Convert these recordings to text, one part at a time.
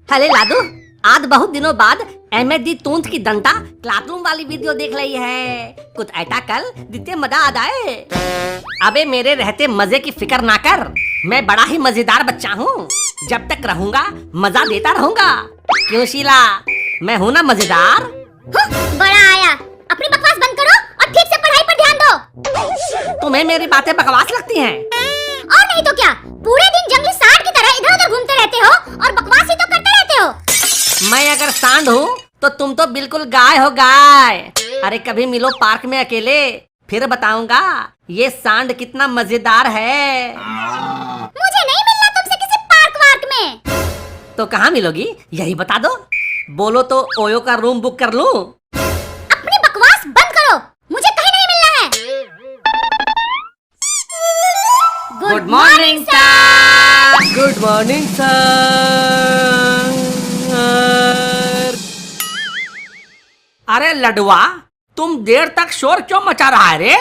अरे लादू, आज बहुत दिनों बाद अहमद तूंत की दंता क्लासरूम वाली वीडियो देख रही है। कुछ ऐसा कल जितने मजा आ जाए। अबे मेरे रहते मजे की फिक्र ना कर, मैं बड़ा ही मजेदार बच्चा हूँ। जब तक रहूंगा मजा देता रहूंगा। क्यों शीला, मैं हूँ ना मजेदार। बड़ा आया, अपनी बकवास बंद करो और ठीक से पढ़ाई पर ध्यान दो। तुम्हें मेरी बातें बकवास लगती हैं? और नहीं तो क्या, पूरे दिन जंगली सांड की तरह इधर उधर घूमते रहते हो और बकवास ही तो करते रहते हो। मैं अगर सांड हूँ तो तुम तो बिल्कुल गाय हो, गाय। अरे कभी मिलो पार्क में अकेले, फिर बताऊंगा ये सांड कितना मजेदार है। मुझे नहीं मिलना तुमसे किसी पार्क वार्क में। तो कहाँ मिलोगी यही बता दो। बोलो तो ओयो का रूम बुक कर लूं? अपनी बकवास बंद करो, मुझे कहीं नहीं मिलना है। Good morning sir. Good morning sir. अरे लडुआ, तुम देर तक शोर क्यों मचा रहा है रे?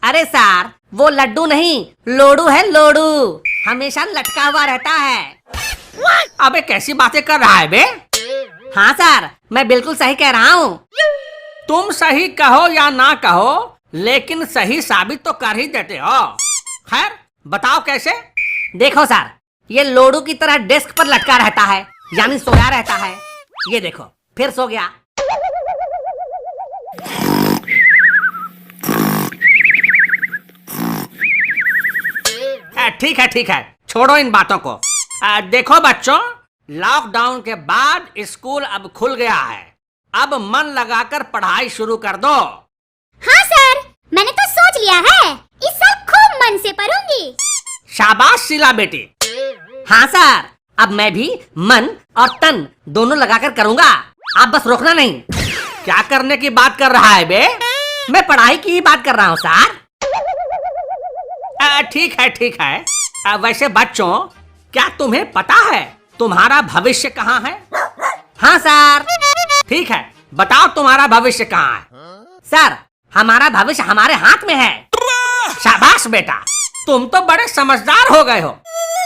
अरे सर, वो लड्डू नहीं लोडू है, लोडू। हमेशा लटका हुआ रहता है। अबे कैसी बातें कर रहा है बे? हाँ सर, मैं बिल्कुल सही कह रहा हूँ। तुम सही कहो या ना कहो, लेकिन सही साबित तो कर ही देते हो। खैर बताओ कैसे? देखो सर, ये लोडू की तरह डेस्क पर लटका रहता है, यानी सोया रहता है। ये देखो फिर सो गया। ठीक है, छोड़ो इन बातों को। देखो बच्चों, लॉकडाउन के बाद स्कूल अब खुल गया है। अब मन लगाकर पढ़ाई शुरू कर दो। हाँ सर, मैंने तो सोच लिया है, इस साल खूब मन से पढ़ूंगी। शाबाश शीला बेटी। हाँ सर, अब मैं भी मन और तन दोनों लगाकर करूँगा। आप बस रोकना नहीं। क्या करने की बात कर रहा है बे? मैं पढ़ाई की ही बात कर रहा हूँ सर। ठीक है। वैसे बच्चों, क्या तुम्हें पता है तुम्हारा भविष्य कहाँ है? हाँ सर। ठीक है, बताओ तुम्हारा भविष्य कहाँ है? सर, हमारा भविष्य हमारे हाथ में है। शाबाश बेटा, तुम तो बड़े समझदार हो गए हो।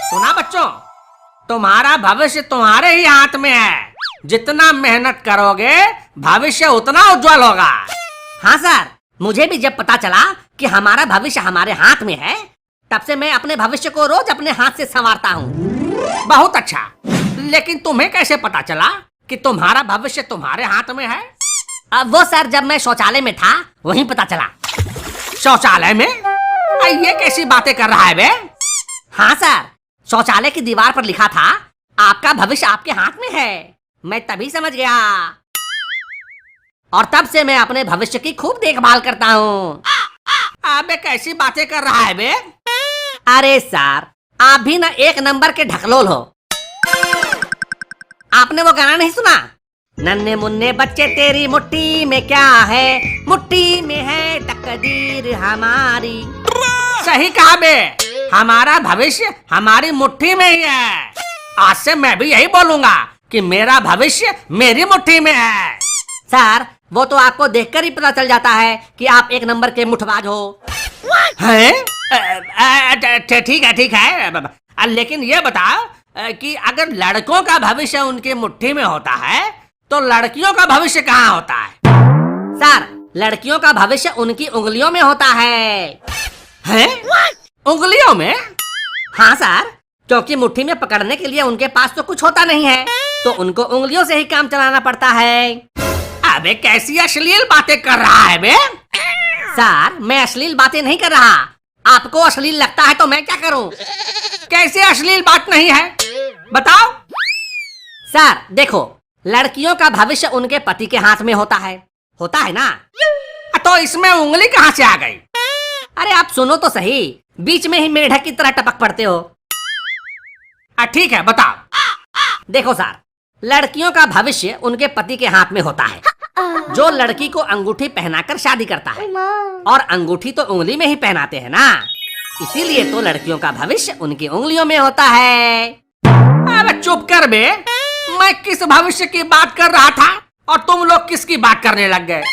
सुना बच्चों, तुम्हारा भविष्य तुम्हारे ही हाथ में है। जितना मेहनत करोगे भविष्य उतना उज्जवल होगा। हाँ सर, मुझे भी जब पता चला कि हमारा भविष्य हमारे हाथ में है, तब से मैं अपने भविष्य को रोज अपने हाथ से संवारता हूँ। बहुत अच्छा, लेकिन तुम्हें कैसे पता चला कि तुम्हारा भविष्य तुम्हारे हाथ में है? अब वो सर, जब मैं शौचालय में था वहीं पता चला। शौचालय में? ये कैसी बातें कर रहा है बे? हाँ सर, शौचालय की दीवार पर लिखा था आपका भविष्य आपके हाथ में है। मैं तभी समझ गया, और तब से मैं अपने भविष्य की खूब देखभाल करता हूँ। अबे कैसी बातें कर रहा है बे? अरे सर, आप भी ना एक नंबर के ढकलोल हो। आपने वो गाना नहीं सुना? नन्हे मुन्ने बच्चे तेरी मुट्ठी में क्या है, मुट्ठी में है तकदीर हमारी। सही कहा बे, हमारा भविष्य हमारी मुट्ठी में ही है। आज से मैं भी यही बोलूंगा कि मेरा भविष्य मेरी मुट्ठी में है। सर, वो तो आपको देखकर ही पता चल जाता है कि आप एक नंबर के मुठबाज हो। हैं? ठीक है, लेकिन ये बताओ कि अगर लड़कों का भविष्य उनकी मुट्ठी में होता है तो लड़कियों का भविष्य कहाँ होता है? सर, लड़कियों का भविष्य उनकी उंगलियों में होता है। हैं? उंगलियों में? हाँ सर, क्योंकि मुट्ठी में पकड़ने के लिए उनके पास तो कुछ होता नहीं है, तो उनको उंगलियों से ही काम चलाना पड़ता है। अबे कैसी अश्लील बातें कर रहा है बे? सर, मैं अश्लील बातें नहीं कर रहा। आपको अश्लील लगता है तो मैं क्या करूं? कैसे अश्लील बात नहीं है, बताओ। सर देखो, लड़कियों का भविष्य उनके पति के हाथ में होता है ना? तो इसमें उंगली कहाँ से आ गई? अरे आप सुनो तो सही, बीच में ही मेढक की तरह टपक पड़ते हो। ठीक है, बताओ। देखो सर, लड़कियों का भविष्य उनके पति के हाथ में होता है, जो लड़की को अंगूठी पहनाकर शादी करता है, और अंगूठी तो उंगली में ही पहनाते हैं ना, इसीलिए तो लड़कियों का भविष्य उनकी उंगलियों में होता है। अबे चुप कर बे, मैं किस भविष्य की बात कर रहा था और तुम लोग किसकी बात करने लग गए?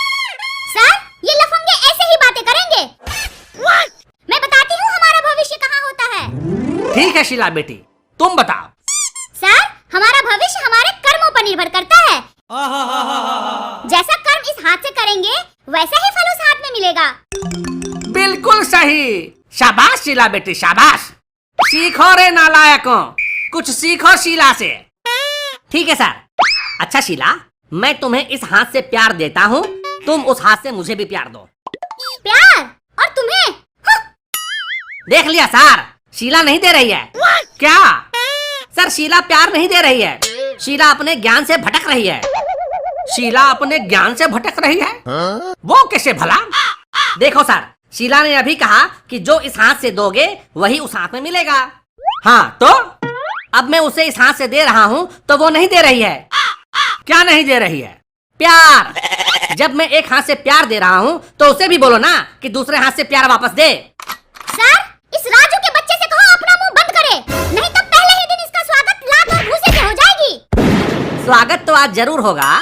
सर, ये लफंगे ऐसे ही बातें करेंगे। मैं बताती हूँ हमारा भविष्य कहाँ होता है। ठीक है शीला बेटी, तुम बताओ। सर, हमारा भविष्य हमारे निर्भर करता है। जैसा कर्म इस हाथ से करेंगे वैसा ही फल उस हाथ में मिलेगा। बिल्कुल सही। शाबाश शीला बेटी, शाबाश। सीखो रे नालायकों, कुछ सीखो शीला से। ठीक है सर। अच्छा शीला, मैं तुम्हें इस हाथ से प्यार देता हूँ, तुम उस हाथ से मुझे भी प्यार दो। प्यार? और तुम्हें? देख लिया सर, शीला नहीं दे रही है। क्या सर, शीला प्यार नहीं दे रही है, शीला अपने ज्ञान से भटक रही है। शीला अपने ज्ञान से भटक रही है? वो कैसे भला? देखो सर, शीला ने अभी कहा कि जो इस हाथ से दोगे वही उस हाथ में मिलेगा। हाँ तो अब मैं उसे इस हाथ से दे रहा हूँ तो वो नहीं दे रही है। क्या नहीं दे रही है? प्यार। जब मैं एक हाथ से प्यार दे रहा हूँ तो उसे भी बोलो ना कि दूसरे हाथ से प्यार वापस दे। सर, इस राजू के बच्चे से कहो अपना मुंह बंद करे, नहीं तो पहले ही दिन इसका स्वागत लात और भूसे से हो जाएगी। स्वागत तो आज जरूर होगा,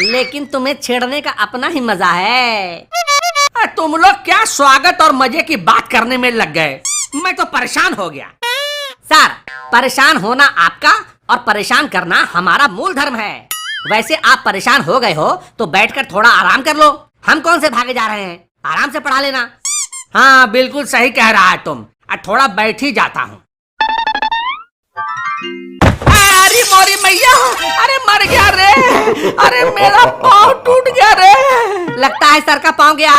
लेकिन तुम्हें छेड़ने का अपना ही मजा है। तुम लोग क्या स्वागत और मजे की बात करने में लग गए, मैं तो परेशान हो गया। सर, परेशान होना आपका और परेशान करना हमारा मूल धर्म है। वैसे आप परेशान हो गए हो तो बैठकर थोड़ा आराम कर लो, हम कौन से भागे जा रहे हैं, आराम से पढ़ा लेना। हाँ बिल्कुल सही कह रहा है तुम, थोड़ा बैठ ही जाता हूँ। अरे मोरी मैया, अरे मर गया रे, अरे मेरा पाँव टूट गया रे। लगता है सर का पाँव गया,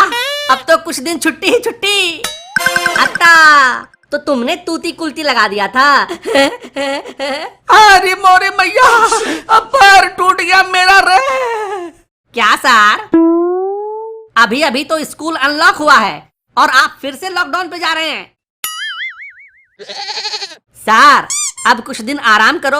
अब तो कुछ दिन छुट्टी ही छुट्टी। अत्ता, तो तुमने तूती कुलती लगा दिया था। अरे मोरी मैया, अब पैर टूट गया मेरा रे। क्या सर, अभी अभी तो स्कूल अनलॉक हुआ है और आप फिर से लॉकडाउन पे जा रहे हैं। सर, अब कुछ दिन आराम करो।